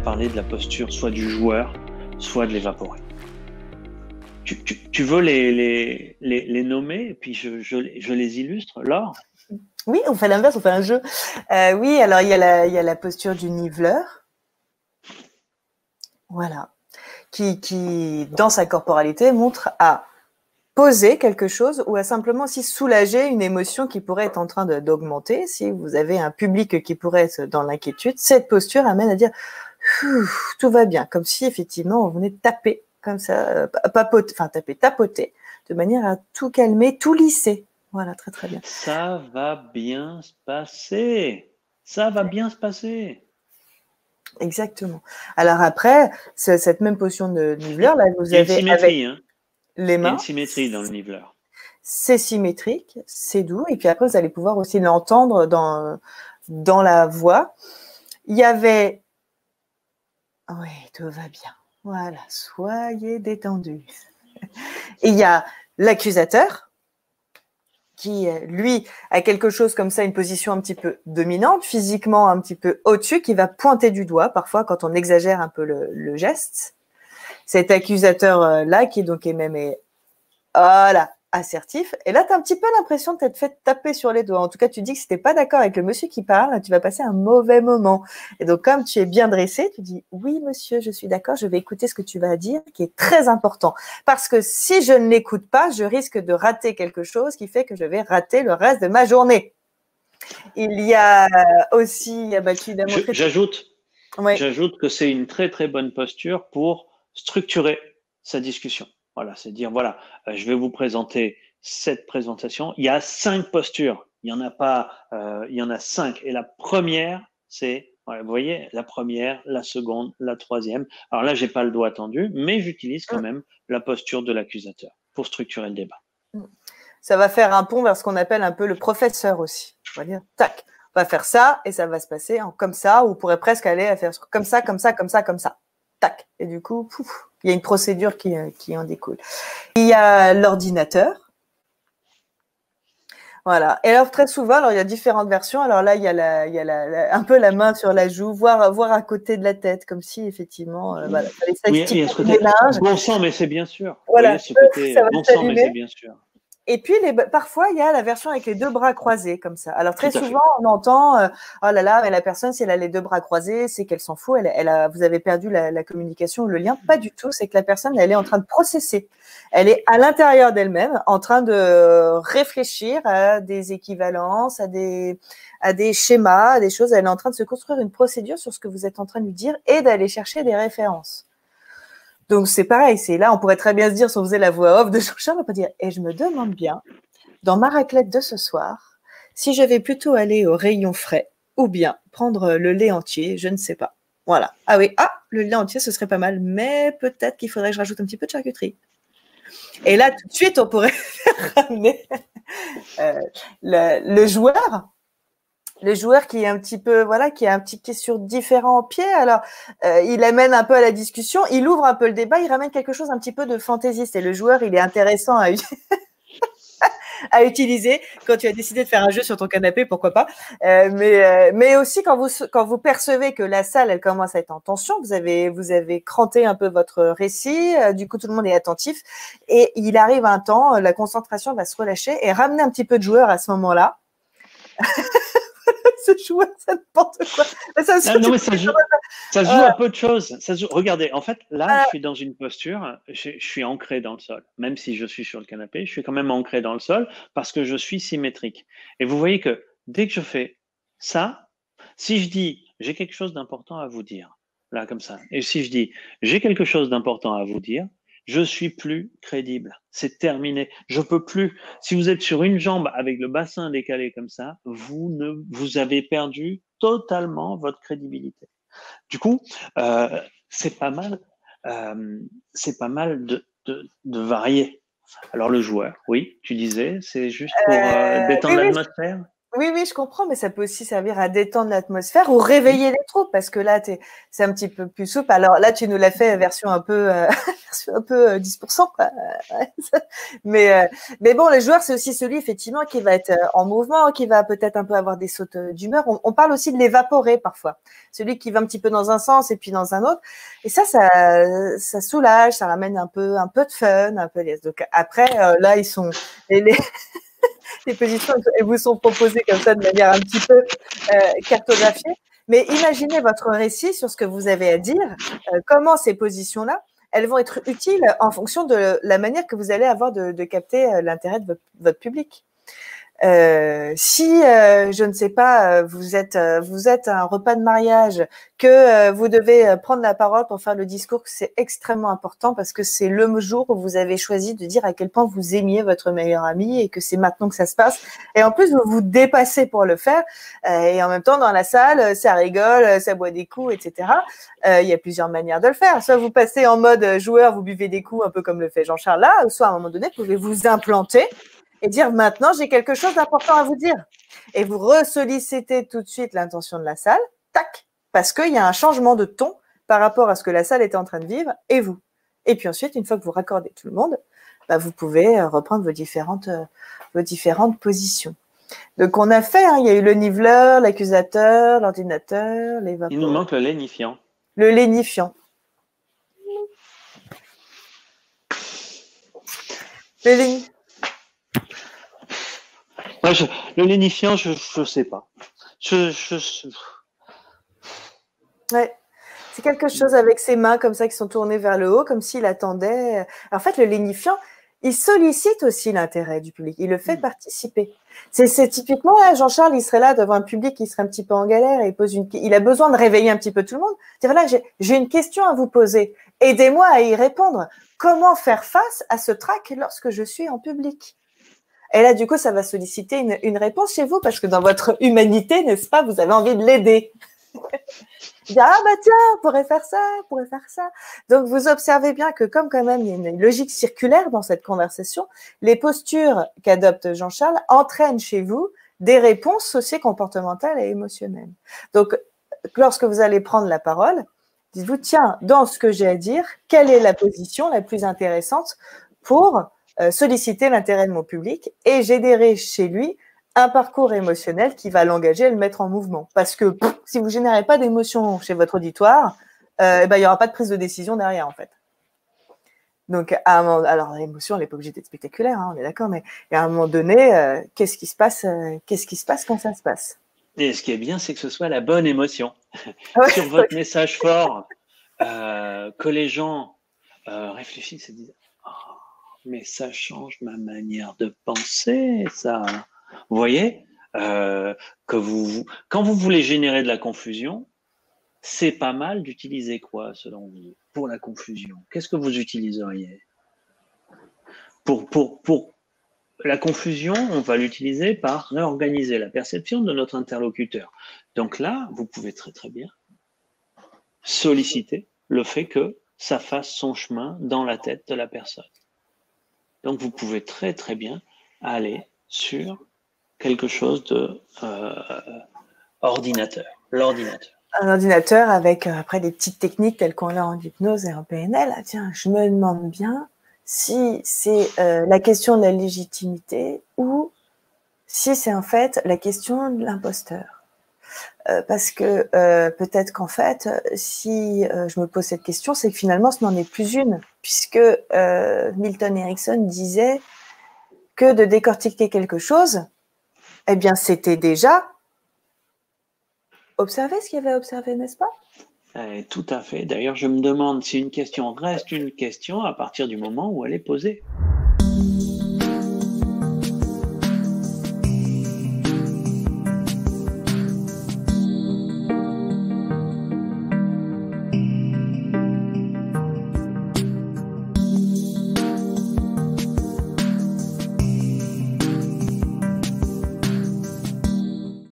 parler de la posture soit du joueur, soit de l'évaporé. Tu veux les nommer et puis je les illustre, Laure? Oui, on fait l'inverse, on fait un jeu. Oui, alors il y a la posture du niveleur. Voilà. Qui, dans sa corporalité, montre à poser quelque chose ou à simplement aussi soulager une émotion qui pourrait être en train d'augmenter. Si vous avez un public qui pourrait être dans l'inquiétude, cette posture amène à dire tout va bien, comme si effectivement on venait taper comme ça, tapoter, de manière à tout calmer, tout lisser. Voilà, très très bien. Ça va bien se passer. Ça va bien se passer. Exactement. Alors après, cette même potion de niveleur, là, vous avez symétrie, avec les mains. Il y a une symétrie dans le niveleur. C'est symétrique, c'est doux, et puis après, vous allez pouvoir aussi l'entendre dans la voix. Il y avait... Oui, tout va bien. Voilà, soyez détendus. Et il y a l'accusateur, qui, lui, a quelque chose comme ça, une position un petit peu dominante, physiquement un petit peu au-dessus, qui va pointer du doigt, parfois, quand on exagère un peu le geste. Cet accusateur-là, qui donc est même... Voilà, assertif. Et là, tu as un petit peu l'impression de t'être fait taper sur les doigts. En tout cas, tu dis que si tu n'es pas d'accord avec le monsieur qui parle, tu vas passer un mauvais moment. Et donc, comme tu es bien dressé, tu dis « Oui, monsieur, je suis d'accord, je vais écouter ce que tu vas dire, qui est très important. Parce que si je ne l'écoute pas, je risque de rater quelque chose qui fait que je vais rater le reste de ma journée. » Il y a aussi… J'ajoute que c'est une très, très bonne posture pour structurer sa discussion. Voilà, c'est dire, voilà, je vais vous présenter cette présentation. Il y a 5 postures. Il n'y en a pas, il y en a 5. Et la première, c'est, voilà, vous voyez, la première, la seconde, la troisième. Alors là, j'ai pas le doigt tendu, mais j'utilise quand même la posture de l'accusateur pour structurer le débat. Ça va faire un pont vers ce qu'on appelle un peu le professeur aussi. On va dire, tac, on va faire ça et ça va se passer comme ça, ou on pourrait presque aller à faire comme ça, comme ça, comme ça, comme ça. Tac. Et du coup, il y a une procédure qui en découle. Il y a l'ordinateur. Voilà. Et alors, très souvent, alors, il y a différentes versions. Alors là, il y a un peu la main sur la joue, voire à côté de la tête, comme si, effectivement, voilà, oui, il y a ce côté bon sang, mais c'est bien sûr. Voilà. Vous voyez, ce côté bon sang, mais c'est bien sûr. Et puis, parfois, il y a la version avec les 2 bras croisés, comme ça. Alors, très souvent, on entend oh là là, mais la personne, si elle a les 2 bras croisés, c'est qu'elle s'en fout, vous avez perdu la communication, le lien. Pas du tout, c'est que la personne, elle est en train de processer. Elle est à l'intérieur d'elle-même, en train de réfléchir à des équivalences, à des schémas, à des choses. Elle est en train de se construire une procédure sur ce que vous êtes en train de lui dire et d'aller chercher des références. Donc, c'est pareil, c'est là, on pourrait très bien se dire, si on faisait la voix off de Jean-Charles, on peut dire, et je me demande bien, dans ma raclette de ce soir, si je vais plutôt aller au rayon frais ou bien prendre le lait entier, je ne sais pas. Voilà. Ah oui, le lait entier, ce serait pas mal, mais peut-être qu'il faudrait que je rajoute un petit peu de charcuterie. Et là, tout de suite, on pourrait ramener le joueur. Le joueur qui est un petit peu, voilà, qui est sur différents pieds. Alors, il amène un peu à la discussion, il ouvre un peu le débat, il ramène quelque chose un petit peu de fantaisiste. Et le joueur, il est intéressant à utiliser quand tu as décidé de faire un jeu sur ton canapé, pourquoi pas. Mais aussi quand vous percevez que la salle, elle commence à être en tension, vous avez cranté un peu votre récit, du coup tout le monde est attentif et il arrive un temps, la concentration va se relâcher et ramener un petit peu de joueur à ce moment-là. Ce joueur, c'est n'importe quoi. Ça joue à peu de choses. Regardez, en fait, là, je suis dans une posture, je suis ancré dans le sol. Même si je suis sur le canapé, je suis quand même ancré dans le sol parce que je suis symétrique. Et vous voyez que dès que je fais ça, si je dis j'ai quelque chose d'important à vous dire, là comme ça, et si je dis j'ai quelque chose d'important à vous dire, je suis plus crédible. C'est terminé. Je peux plus. Si vous êtes sur une jambe avec le bassin décalé comme ça, vous avez perdu totalement votre crédibilité. Du coup, c'est pas mal de varier. Alors le joueur, oui, tu disais, c'est juste pour détendre l'atmosphère. Oui, je comprends, mais ça peut aussi servir à détendre l'atmosphère ou réveiller les troupes, parce que là, c'est un petit peu plus souple. Alors là, tu nous l'as fait version un peu perçu un peu 10%, quoi. Mais bon, le joueur, c'est aussi celui, effectivement, qui va être en mouvement, qui va peut-être un peu avoir des sautes d'humeur. On parle aussi de l'évaporer parfois. Celui qui va un petit peu dans un sens et puis dans un autre. Et ça soulage, ça ramène un peu de fun, un peu. Donc après, là, ils sont les positions, elles vous sont proposées comme ça de manière un petit peu cartographiée. Mais imaginez votre récit sur ce que vous avez à dire, comment ces positions-là, elles vont être utiles en fonction de la manière que vous allez avoir de capter l'intérêt de votre public. Si je ne sais pas, vous êtes à un repas de mariage, que vous devez prendre la parole pour faire le discours, que c'est extrêmement important parce que c'est le jour où vous avez choisi de dire à quel point vous aimiez votre meilleur ami et que c'est maintenant que ça se passe. Et en plus, vous vous dépassez pour le faire. Et en même temps, dans la salle, ça rigole, ça boit des coups, etc. Il y a plusieurs manières de le faire. Soit vous passez en mode joueur, vous buvez des coups, un peu comme le fait Jean-Charles là, soit à un moment donné, vous pouvez vous implanter et dire maintenant j'ai quelque chose d'important à vous dire. Et vous ressollicitez tout de suite l'intention de la salle, tac, parce qu'il y a un changement de ton par rapport à ce que la salle était en train de vivre et vous. Et puis ensuite, une fois que vous raccordez tout le monde, bah, vous pouvez reprendre vos différentes positions. Donc on a fait, il y a eu le niveleur, l'accusateur, l'ordinateur, l'évaporateur. Il nous manque le lénifiant. Le lénifiant. Le lénifiant. Ouais, le lénifiant, je sais pas. Ouais. C'est quelque chose avec ses mains comme ça qui sont tournées vers le haut, comme s'il attendait. En fait, le lénifiant, il sollicite aussi l'intérêt du public. Il le fait participer. C'est typiquement, là, Jean-Charles, il serait là devant un public qui serait un petit peu en galère et il a besoin de réveiller un petit peu tout le monde. Dire, voilà, j'ai une question à vous poser. Aidez-moi à y répondre. Comment faire face à ce trac lorsque je suis en public? Et là, du coup, ça va solliciter une réponse chez vous parce que dans votre humanité, n'est-ce pas, vous avez envie de l'aider. Ah bah tiens, on pourrait faire ça, on pourrait faire ça. Donc, vous observez bien que comme quand même il y a une logique circulaire dans cette conversation, les postures qu'adopte Jean-Charles entraînent chez vous des réponses socio-comportementales et émotionnelles. Donc, lorsque vous allez prendre la parole, dites-vous, tiens, dans ce que j'ai à dire, quelle est la position la plus intéressante pour solliciter l'intérêt de mon public et générer chez lui un parcours émotionnel qui va l'engager et le mettre en mouvement. Parce que si vous ne générez pas d'émotion chez votre auditoire, il n'y aura pas de prise de décision derrière, en fait. Donc, alors l'émotion, elle n'est pas obligée d'être spectaculaire, on est d'accord, mais à un moment donné, qu'est-ce qui se passe quand ça se passe? Et ce qui est bien, c'est que ce soit la bonne émotion. Ouais, sur votre message fort, que les gens réfléchissent et disent mais ça change ma manière de penser, ça. Vous voyez, quand vous voulez générer de la confusion, c'est pas mal d'utiliser quoi, selon vous, pour la confusion? Qu'est-ce que vous utiliseriez? Pour la confusion, on va l'utiliser par réorganiser la perception de notre interlocuteur. Donc là, vous pouvez très très bien solliciter le fait que ça fasse son chemin dans la tête de la personne. Donc, vous pouvez très, très bien aller sur quelque chose de ordinateur, l'ordinateur. Un ordinateur avec après des petites techniques telles qu'on l'a en hypnose et en PNL. Ah, tiens, je me demande bien si c'est la question de la légitimité ou si c'est en fait la question de l'imposteur. Parce que peut-être qu'en fait, si je me pose cette question, c'est que finalement, ce n'en est plus une, puisque Milton Erickson disait que de décortiquer quelque chose, eh bien, c'était déjà observer ce qu'il y avait à observer, n'est-ce pas? Tout à fait. D'ailleurs, je me demande si une question reste une question à partir du moment où elle est posée.